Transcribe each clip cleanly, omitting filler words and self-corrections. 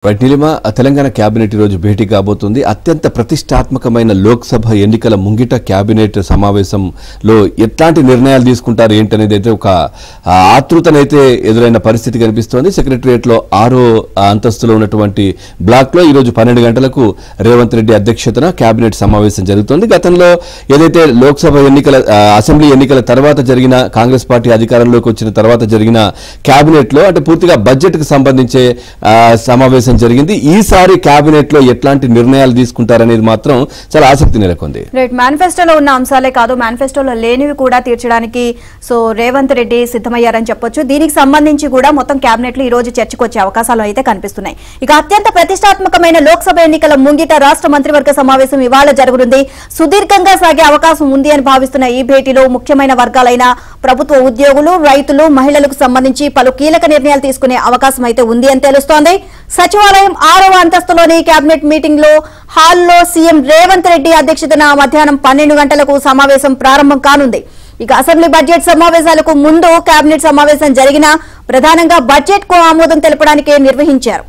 Neelima Telangana cabinet రోజు భేటీ కాబోతుంది. అత్యంత ప్రతిష్టాత్మకమైన లోక్సభ ఎన్నికల ముంగిట కేబినెట్ సమావేశంలో ఎట్లాంటి నిర్ణయాలు తీసుకుంటారు ఏంటనేది అయితే ఒక ఆతృతనైతే ఎదురైన పరిస్థితి కనిపిస్తోంది. సెక్రటరియట్ లో 6వ అంతస్తులో ఉన్నటువంటి బ్లాక్ లో ఈ రోజు 12 గంటలకు రేవంత్ రెడ్డి అధ్యక్షతన కేబినెట్ సమావేశం జరుగుతోంది. గతంలో ఏదైతే లోక్సభ ఎన్నికల అసెంబ్లీ ఎన్నికల తర్వాత జరిగిన కాంగ్రెస్ పార్టీ అధికారంలోకి వచ్చిన తర్వాత జరిగిన కేబినెట్ లో అంటే పూర్తిగా బడ్జెట్ కు సంబంధించే సమావేశం జరిగింది. ఈసారి కేబినెట్ లో ఎట్లాంటి నిర్ణయాలు తీసుకుంటారనేది మాత్రం చాలా ఆసక్తి నెలకొంది. రైట్, మేనిఫెస్టోలో ఉన్న అంశాలే కాదు, మేనిఫెస్టోలో లేనివి కూడా తీర్చడానికి రేవంత్ రెడ్డి సిద్ధమయ్యారని చెప్పొచ్చు. దీనికి సంబంధించి కూడా మొత్తం కేబినెట్ లో ఈ రోజు చర్చకు వచ్చే అవకాశాలు అయితే కనిపిస్తున్నాయి. ఇక అత్యంత ప్రతిష్టాత్మకమైన లోక్సభ ఎన్నికల ముంగిట రాష్ట్ర మంత్రివర్గ సమావేశం ఇవాళ జరగనుంది. సుదీర్ఘంగా సాగే అవకాశం ఉంది అని భావిస్తున్న ఈ భేటీలో ముఖ్యమైన వర్గాలైన ప్రభుత్వ ఉద్యోగులు, రైతులు, మహిళలకు సంబంధించి పలు కీలక నిర్ణయాలు తీసుకునే అవకాశం అయితే ఉంది అని తెలుస్తోంది. సచివాలయం 6వ అంతస్తులోని కేబినెట్ మీటింగ్ లో హాల్లో సీఎం రేవంత్ రెడ్డి అధ్యక్షతన మధ్యాహ్నం 12 గంటలకు సమావేశం ప్రారంభం కానుంది. ఇక అసెంబ్లీ బడ్జెట్ సమావేశాలకు ముందు కేబినెట్ సమావేశం జరిగినా ప్రధానంగా బడ్జెట్ కు ఆమోదం తెలపడానికే నిర్వహించారు.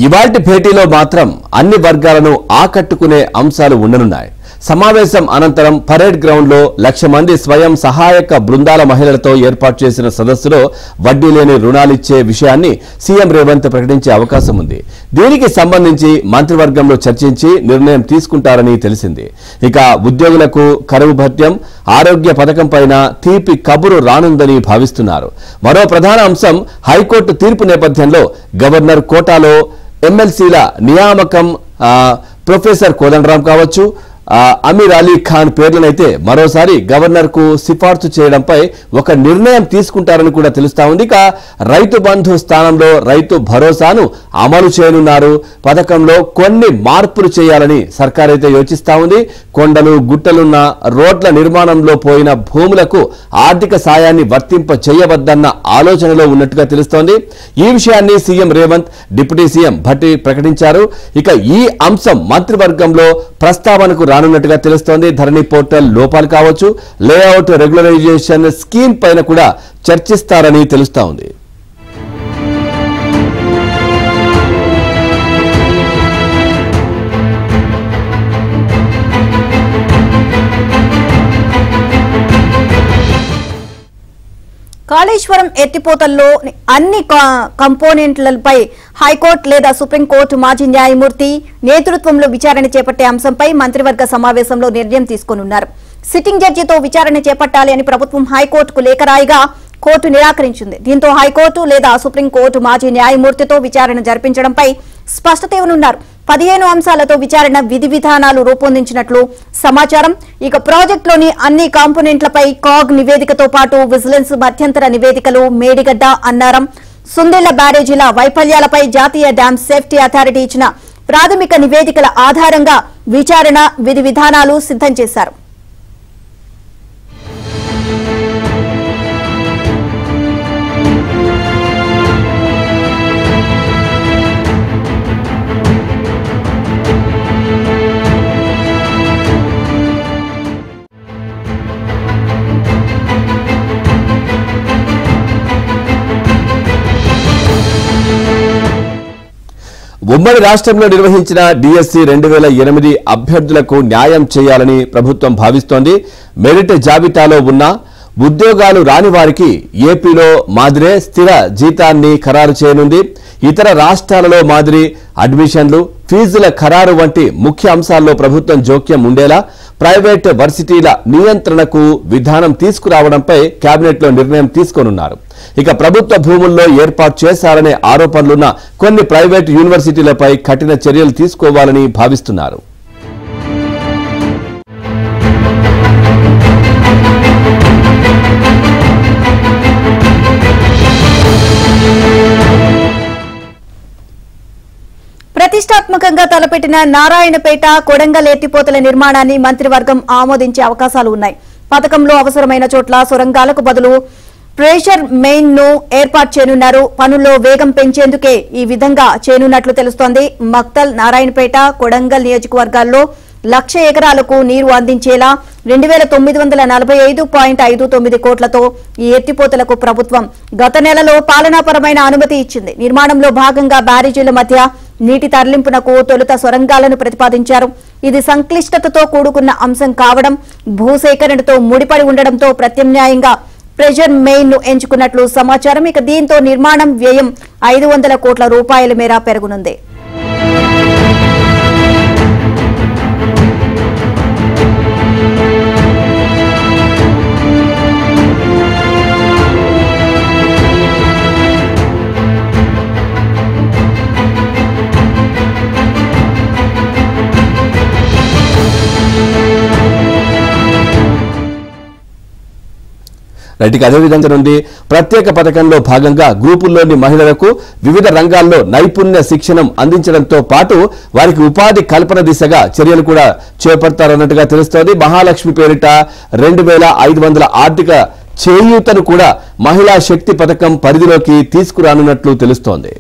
ఇవాల్టి భేటీలో మాత్రం అన్ని వర్గాలను ఆకట్టుకునే అంశాలు ఉండనున్నాయి. సమావేశం అనంతరం పరేడ్ గ్రౌండ్ లో 1,00,000 మంది స్వయం సహాయక బృందాల మహిళలతో ఏర్పాటు చేసిన సదస్సులో వడ్డీ లేని రుణాలిచ్చే విషయాన్ని సీఎం రేవంత్ ప్రకటించే అవకాశం ఉంది. దీనికి సంబంధించి మంత్రివర్గంలో చర్చించి నిర్ణయం తీసుకుంటారని తెలిసింది. ఇక ఉద్యోగులకు కరువు భత్యం, ఆరోగ్య పథకం పైన తీపి కబురు రానుందని భావిస్తున్నారు. మరో ప్రధాన అంశం హైకోర్టు తీర్పు నేపథ్యంలో గవర్నర్ కోటాలో ఎమ్మెల్సీల నియామకం. ప్రొఫెసర్ కోదండరాం కావచ్చు, అమీర్ అలీ ఖాన్ పేర్లనైతే మరోసారి గవర్నర్ కు సిఫార్సు చేయడంపై ఒక నిర్ణయం తీసుకుంటారని కూడా తెలుస్తా ఉంది. ఇక రైతు బంధు స్థానంలో రైతు భరోసాను అమలు చేయనున్నారు. పథకంలో కొన్ని మార్పులు చేయాలని సర్కార్ అయితే యోచిస్తా ఉంది. కొండలు గుట్టలున్న రోడ్ల నిర్మాణంలో పోయిన భూములకు ఆర్థిక సాయాన్ని వర్తింప చేయవద్దన్న ఆలోచనలో ఉన్నట్టుగా తెలుస్తోంది. ఈ విషయాన్ని CM Revanth, deputy CM Bhatti ప్రకటించారు. ఇక ఈ అంశం మంత్రివర్గంలో ప్రస్తావనకు రానున్నట్టుగా తెలుస్తోంది. ధరణి పోర్టల్ లోపాలు కావచ్చు, లేఅవుట్ రెగ్యులరైజేషన్ స్కీమ్ పైన కూడా చర్చిస్తారని తెలుస్తా ఉంది. కాళేశ్వరం ఎత్తిపోతల్లో అన్ని కంపోనెంట్లపై హైకోర్టు లేదా సుప్రీంకోర్టు మాజీ న్యాయమూర్తి నేతృత్వంలో విచారణ చేపట్టే అంశంపై మంత్రివర్గ సమావేశంలో నిర్ణయం తీసుకోనున్నారు. సిట్టింగ్ జడ్జితో విచారణ చేపట్టాలి అని ప్రభుత్వం హైకోర్టుకు లేఖ రాయగా కోర్టు నిరాకరించింది. దీంతో హైకోర్టు లేదా సుప్రీంకోర్టు మాజీ న్యాయమూర్తితో విచారణ జరిపించడంపై స్పష్టత ఇవ్వనున్నారు. 15 అంశాలతో విచారణ విధి విధానాలు రూపొందించినట్లు సమాచారం. ఇక ప్రాజెక్టులోని అన్ని కాంపోనెంట్లపై కాగ్ నివేదికతో పాటు విజిలెన్స్ మధ్యంతర నివేదికలు, మేడిగడ్డ, అన్నారం, సుందెళ్ల బ్యారేజీల వైఫల్యాలపై జాతీయ డ్యామ్ సేఫ్టీ అథారిటీ ఇచ్చిన ప్రాథమిక నివేదికల ఆధారంగా విచారణ విధి విధానాలు సిద్ధం చేశారు. ఉమ్మడి రాష్ట్రంలో నిర్వహించిన డిఎస్సి 2008 అభ్యర్థులకు న్యాయం చేయాలని ప్రభుత్వం భావిస్తోంది. మెరిట్ జాబితాలో ఉన్న ఉద్యోగాలు రాని వారికి ఏపీలో మాదిరే స్థిర జీతాన్ని ఖరారు చేయనుంది. ఇతర రాష్ట్రాలలో మాదిరి అడ్మిషన్లు, ఫీజుల ఖరారు వంటి ముఖ్య అంశాల్లో ప్రభుత్వం జోక్యం ఉండేలా ప్రైవేట్ వర్సిటీల నియంత్రణకు విధానం తీసుకురావడంపై కేబినెట్లో నిర్ణయం తీసుకోనున్నారు. ఇక ప్రభుత్వ భూముల్లో ఏర్పాటు చేశారనే ఆరోపణలున్న కొన్ని ప్రైవేట్ యూనివర్సిటీలపై కఠిన చర్యలు తీసుకోవాలని భావిస్తున్నారు. ప్రతిష్టాత్మకంగా తలపెట్టిన నారాయణపేట కొడంగల్ ఎత్తిపోతల నిర్మాణాన్ని మంత్రివర్గం ఆమోదించే అవకాశాలు ఉన్నాయి. పథకంలో అవసరమైన చోట్ల సొరంగాలకు బదులు ప్రెషర్ మెయిన్ ను ఏర్పాటు చేయనున్నారు. పనుల్లో వేగం పెంచేందుకే ఈ విధంగా చేయనున్నట్లు తెలుస్తోంది. మక్తల్, నారాయణపేట, కొడంగల్ నియోజకవర్గాల్లో 1,00,000 ఎకరాలకు నీరు అందించేలా 2,945.59 కోట్లతో ఈ ఎత్తిపోతలకు ప్రభుత్వం గత నెలలో పాలనాపరమైన అనుమతి ఇచ్చింది. నిర్మాణంలో భాగంగా బ్యారేజీల మధ్య నీటి తరలింపునకు తొలుత సొరంగాలను ప్రతిపాదించారు. ఇది సంక్లిష్టతతో కూడుకున్న అంశం కావడం, భూసేకరణతో ముడిపడి ఉండడంతో ప్రత్యామ్నాయంగా ప్రెషర్ మెయిన్ ను ఎంచుకున్నట్లు సమాచారం. ఇక దీంతో నిర్మాణం వ్యయం 500 కోట్ల రూపాయల మేర పెరగనుంది. రైట్కి అదేవిధంగా నుండి ప్రత్యేక పథకంలో భాగంగా గ్రూపుల్లోని మహిళలకు వివిధ రంగాల్లో నైపుణ్య శిక్షణం అందించడంతో పాటు వారికి ఉపాధి కల్పన దిశగా చర్యలు కూడా చేపడతారన్నట్టుగా తెలుస్తోంది. మహాలక్ష్మి పేరిట 2,500 ఆర్థిక చేయూతను కూడా మహిళా శక్తి పథకం పరిధిలోకి తీసుకురానున్నట్లు తెలుస్తోంది.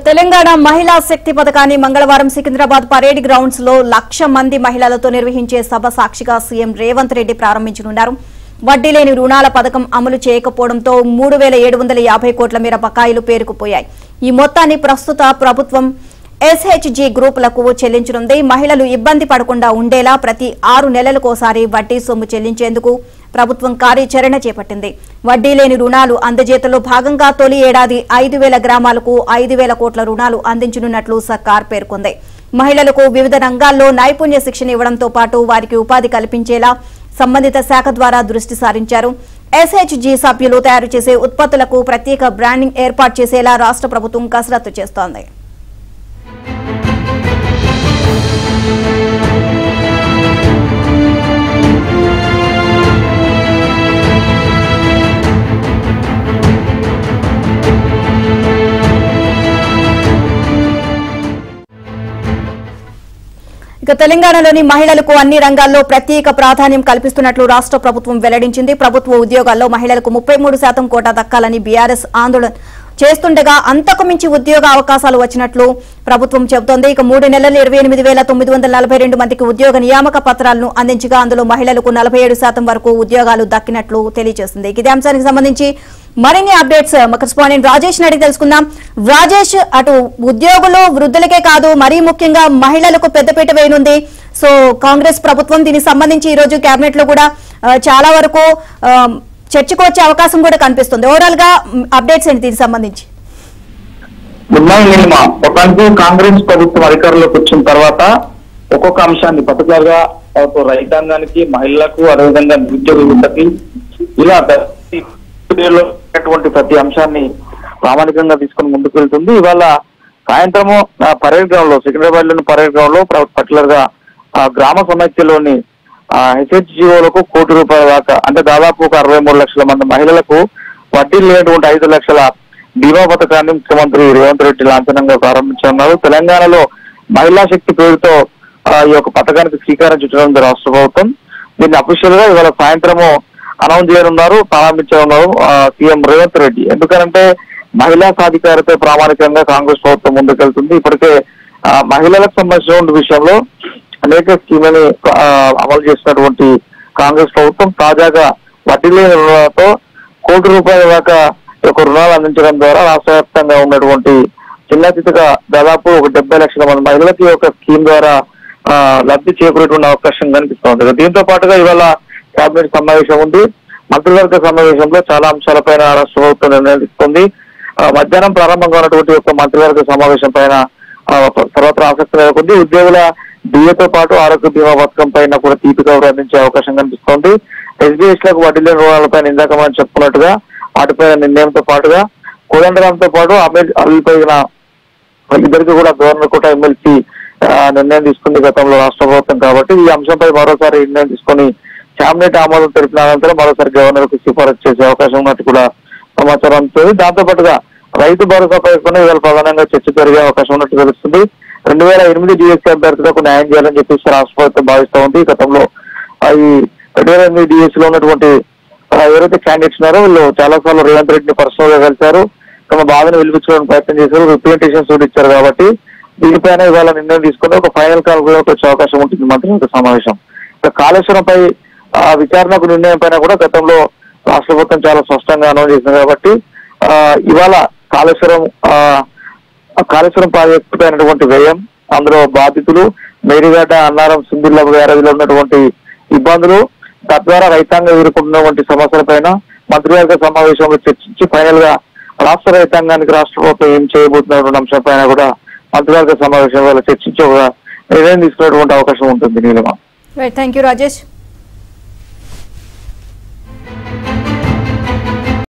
తెలంగాణ మహిళా శక్తి పథకాన్ని మంగళవారం సికింద్రాబాద్ పరేడ్ గ్రౌండ్స్ లో 1,00,000 మంది మహిళలతో నిర్వహించే సభ సాక్షిగా సీఎం రేవంత్ రెడ్డి ప్రారంభించనున్నారు. వడ్డీ లేని రుణాల పథకం అమలు చేయకపోవడంతో 3,750 కోట్ల మేర బకాయిలు పేరుకుపోయాయి. ఈ మొత్తాన్ని ప్రస్తుత ప్రభుత్వం ఎస్హెచ్జీ గ్రూపులకు చెల్లించనుంది. మహిళలు ఇబ్బంది పడకుండా ఉండేలా ప్రతి 6 నెలలకోసారి వడ్డీ సొమ్ము చెల్లించేందుకు ప్రభుత్వం కార్యాచరణ చేపట్టింది. వడ్డీ లేని రుణాలు అందజేతలో భాగంగా తొలి ఏడాది 5,000 గ్రామాలకు 5,000 కోట్ల రుణాలు అందించనున్నట్లు సర్కార్ పేర్కొంది. మహిళలకు వివిధ రంగాల్లో నైపుణ్య శిక్షణ ఇవ్వడంతో పాటు వారికి ఉపాధి కల్పించేలా సంబంధిత శాఖ ద్వారా దృష్టి సారించారు. ఎస్హెచ్జీ సభ్యులు తయారు చేసే ఉత్పత్తులకు ప్రత్యేక బ్రాండింగ్ ఏర్పాటు చేసేలా రాష్ట్ర ప్రభుత్వం కసరత్తు చేస్తోంది. ఇక తెలంగాణలోని మహిళలకు అన్ని రంగాల్లో ప్రత్యేక ప్రాధాన్యం కల్పిస్తున్నట్లు రాష్ట్ర ప్రభుత్వం వెల్లడించింది. ప్రభుత్వ ఉద్యోగాల్లో మహిళలకు 33% కోటా దక్కాలని బీఆర్ఎస్ ఆందోళన చేస్తుండగా అంతకు మించి ఉద్యోగ అవకాశాలు వచ్చినట్లు ప్రభుత్వం చెబుతోంది. ఇక 3 నెలలు 28,942 మందికి ఉద్యోగ నియామక పత్రాలను అందించగా అందులో మహిళలకు 47% వరకు ఉద్యోగాలు దక్కినట్లు తెలియజేసింది. ఇదే అంశానికి సంబంధించి మరిన్ని అప్డేట్స్ మా కరెస్పాండెంట్ రాజేష్ అడిగి తెలుసుకుందాం. రాజేష్, అటు ఉద్యోగులు వృద్ధులకే కాదు మరీ ముఖ్యంగా మహిళలకు పెద్దపీట వేయనుంది. సో కాంగ్రెస్ ప్రభుత్వం దీనికి సంబంధించి ఈ రోజు కేబినెట్ లో కూడా చాలా వరకు చర్చకు వచ్చే అవకాశం కూడా కనిపిస్తుంది. ఓవరాల్ గా అప్డేట్స్ ఏంటి దీనికి సంబంధించి? కాంగ్రెస్ ప్రభుత్వం అధికారంలోకి వచ్చిన తర్వాత ఒక్కొక్క అంశాన్ని పర్టికులర్గా రైతాంగానికి, మహిళలకు, అదేవిధంగా నిరుద్యోగ యువతకి ఇలా ప్రతి అంశాన్ని ప్రామాణికంగా తీసుకుని ముందుకు వెళ్తుంది. ఇవాళ సాయంత్రము పరేడ్ గ్రౌండ్ లో, సికింద్రాబాద్ లోని పరేడ్ గ్రౌండ్ లో పర్టికులర్ గా గ్రామ సమైక్యలోని హెచ్హెచ్జిఓలకు 1 కోటి రూపాయల దాకా, అంటే దాదాపు 63 లక్షల మంది మహిళలకు వడ్డీ లేనటువంటి 5 లక్షల బీమా పథకాన్ని ముఖ్యమంత్రి రేవంత్ రెడ్డి లాంఛనంగా ప్రారంభించనున్నారు. తెలంగాణలో మహిళా శక్తి పేరుతో ఈ యొక్క పథకానికి శ్రీకారం చుట్టడం రాష్ట్ర ప్రభుత్వం. దీన్ని అఫీషియల్ గా ఇవాళ సాయంత్రము అనౌన్స్ చేయనున్నారు, ప్రారంభించనున్నారు సీఎం రేవంత్ రెడ్డి. ఎందుకంటే మహిళా సాధికారత ప్రామాణికంగా కాంగ్రెస్ ప్రభుత్వం ముందుకెళ్తుంది. ఇప్పటికే మహిళలకు సంబంధించిన విషయంలో అనేక స్కీమ్లని అమలు చేసినటువంటి కాంగ్రెస్ ప్రభుత్వం తాజాగా వడ్డీ లేని రుణాలతో 1 కోటి రూపాయల దాకా యొక్క రుణాలు అందించడం ద్వారా రాష్ట్ర వ్యాప్తంగా ఉన్నటువంటి చిన్న చిన్నగా దాదాపు 70 లక్షల మంది మహిళలకి ఒక స్కీమ్ ద్వారా లబ్ధి చేకూరేటువంటి అవకాశం కనిపిస్తోంది. దీంతో పాటుగా ఇవాళ కేబినెట్ సమావేశం ఉంది. మంత్రివర్గ సమావేశంలో చాలా అంశాలపైన రాష్ట్ర ప్రభుత్వం నిర్ణయం తీసుకుంది. మధ్యాహ్నం ప్రారంభంగా ఉన్నటువంటి యొక్క మంత్రివర్గ సమావేశం పైన సర్వత్రా ఆసక్తి నెలకొంది. ఉద్యోగుల డిఏతో పాటు ఆరోగ్య బీమా పథకం పైన కూడా తీపి కవర్ అందించే అవకాశం కనిపిస్తోంది. ఎస్బీఎస్ లకు వడ్డీ లేని రుణాలపైన ఇందాక మనం చెప్పుకున్నట్టుగా వాటిపైన నిర్ణయంతో పాటుగా కోదండరాంతో పాటు అమలుపైన ఇద్దరికి కూడా గవర్నర్ కోట ఎమ్మెల్సీ నిర్ణయం తీసుకుంది గతంలో రాష్ట్ర ప్రభుత్వం. కాబట్టి ఈ అంశంపై మరోసారి నిర్ణయం తీసుకొని కేబినెట్ ఆమోదం తెలిపిన అనంతరం మరోసారి గవర్నర్ కు సిఫారసు చేసే అవకాశం ఉన్నట్టు కూడా సమాచారం అందుతుంది. దాంతో పాటుగా రైతు భరోసాపై కూడా ఇవాళ ప్రధానంగా చర్చ జరిగే అవకాశం ఉన్నట్టు తెలుస్తుంది. 2008 డిఎస్సీ అభ్యర్థులకు న్యాయం చేయాలని చెప్పేసి రాష్ట్ర ప్రభుత్వం భావిస్తూ ఉంది. గతంలో ఈ 2008 డిఎస్సీ లో ఉన్నటువంటి ఎవరైతే క్యాండిడేట్స్ ఉన్నారో వీళ్ళు చాలా సార్లు రేవంత్ రెడ్డిని పర్సనల్ గా కలిశారు, తమ బాధను వెలిపించుకోవడానికి ప్రయత్నం చేశారు, రిప్రజెంటేషన్స్ కూడా ఇచ్చారు. కాబట్టి దీనిపైన ఇవాళ నిర్ణయం తీసుకుని ఒక ఫైనల్ కాల్కులేట్ వచ్చే అవకాశం ఉంటుంది మంత్రివర్గ సమావేశం. ఇక కాళేశ్వరంపై విచారణకు నిర్ణయం పైన కూడా గతంలో రాష్ట్ర ప్రభుత్వం చాలా స్పష్టంగా అనౌన్స్ చేసింది. కాబట్టి ఇవాళ కాళేశ్వరం ప్రాజెక్టు పైనటువంటి వ్యయం, అందులో బాధితులు, మేడిగడ్డ, అన్నారం, సింధిల్ల వ్యారధిలో ఉన్నటువంటి ఇబ్బందులు, తద్వారా రైతాంగం ఎదుర్కొంటున్నటువంటి సమస్యలపైన మంత్రివర్గ సమావేశంలో చర్చించి ఫైనల్ గా రాష్ట్ర రైతాంగానికి రాష్ట్ర ప్రభుత్వం ఏం చేయబోతున్నటువంటి అంశంపైన కూడా మంత్రివర్గ సమావేశం వల్ల చర్చించి ఒక నిర్ణయం తీసుకునేటువంటి అవకాశం ఉంటుంది. నీలిమ. Thank you Rajesh.